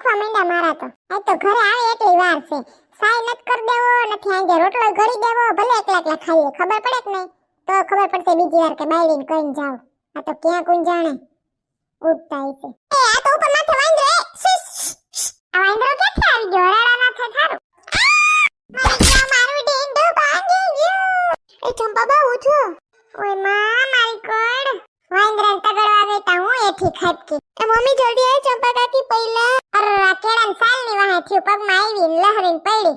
દુખવા માંડ્યા મારા તો. આ તો ઘરે આવે એટલી વાર છે. સાઈ નત કર દેવો નથી આંજે રોટલો ઘડી દેવો ભલે એકલા એકલા ખાઈએ ખબર પડે કે નહીં તો ખબર પડશે બીજી વાર કે બાયડીને કહીને જાવ. આ તો ક્યાં કોણ જાણે ઉડતા હશે. એ આ તો ઉપર માથે વાંદરો. એ આ વાંદરો ક્યાંથી આવી ગયો? હરાડા ના થાય થારું. મારું ઢીંઢું ભાંગી ગયું. એ ચંપા બા ઉઠો. ઓય માં મારી કોડ વાંદરાને તગડવા બેટા હું એથી ખાટકી. એ મમ્મી જલ્દી આય ચંપા કાકી પહેલા. અરે કેળાન સાલની વાહે થયું પગમાં આવી લહરીને પડી.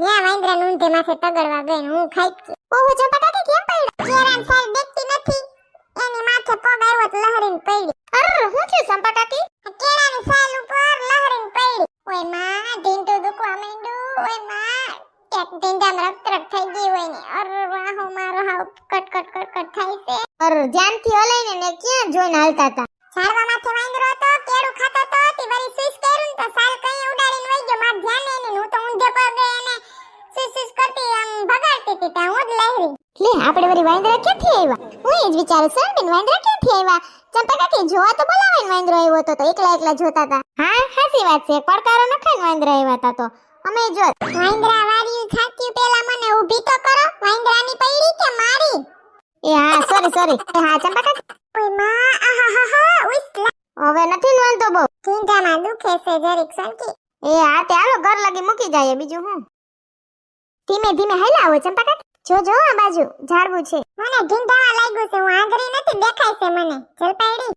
ન્યા વાંદરાને ઊંધે માથે તગડવા ગઈ હું ખાટકી. ઓહો ચંપા કાકી કેમ પડી? કેળાન સાલ દેખતી નથી એની માથે પગ આવ્યો તો લહરીને પડી. અરે હું થયું ચંપા કાકી? કેળાની સાલ ઉપર લહરીને પડી. ઓય માં ઢીંઢું દુખવા માંડ્યું. ઓય માં એક ઢીંઢામાં રક્ત થઈ ગઈ હોય ને. અરે વાહો મારો હાવ કટ થાય છે. અરે ધ્યાનથી હલાઈને ને ક્યાં જોઈને હાલતા હતા? ઝાડવા માથે વાંદરો હતો કેળું ખાતો તો તી વળી સ્વિચ કર્યું તો સાલ કઈ ઉડાડીને વઈ ગયો. માર ધ્યાન એની હું તો ઊંધે પગે એને સ્વિચ કરતી આમ ભગાડતી હતી ત્યાં હું જ લહેરી. લે આપણે વળી વાંદરા ક્યાંથી આવ્યા? હું એ જ વિચારું સંબીન વાંદરા ક્યાંથી આવ્યા? ચંપા કાકી જોવા તો બોલાવે ને વાંદરો આવ્યો તો એકલા એકલા જોતા હતા. હા સાચી વાત છે પડકારો નખાઈને વાંદરા આવ્યા હતા તો અમે જો વાંદરા વાર્યું થાક્યું પેલા મને ઊભી તો કરો. વાંદરાની પૈડી કે મારી? એ હા સોરી હા ચંપા કાકી. ઓય માં આહાહા ઉઈસલા હવે નથી વાંધો બહુ ઢીંઢામાં દુખે છે જરીક સંકી. એ હા તે હાલો ઘર લગી મૂકી જાય બીજું હું. ધીમે ધીમે હલાવો ચંપા કાકી. જો આ બાજુ ઝાડવું છે. મને ઢીંઢામાં લાગ્યું છે હું આંધળી નથી દેખાય છે મને જલપાઈડી.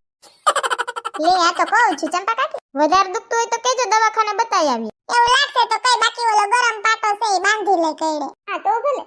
લે આ તો કહું છું ચંપા કાકી વધારે દુખતું હોય તો કેજો દવાખાને બતાવી આવીએ. એવું લાગશે તો કઈ બાકી ઓલો ગરમ પાટો છે એ બાંધી લે કઈડે. હા તો ભલે.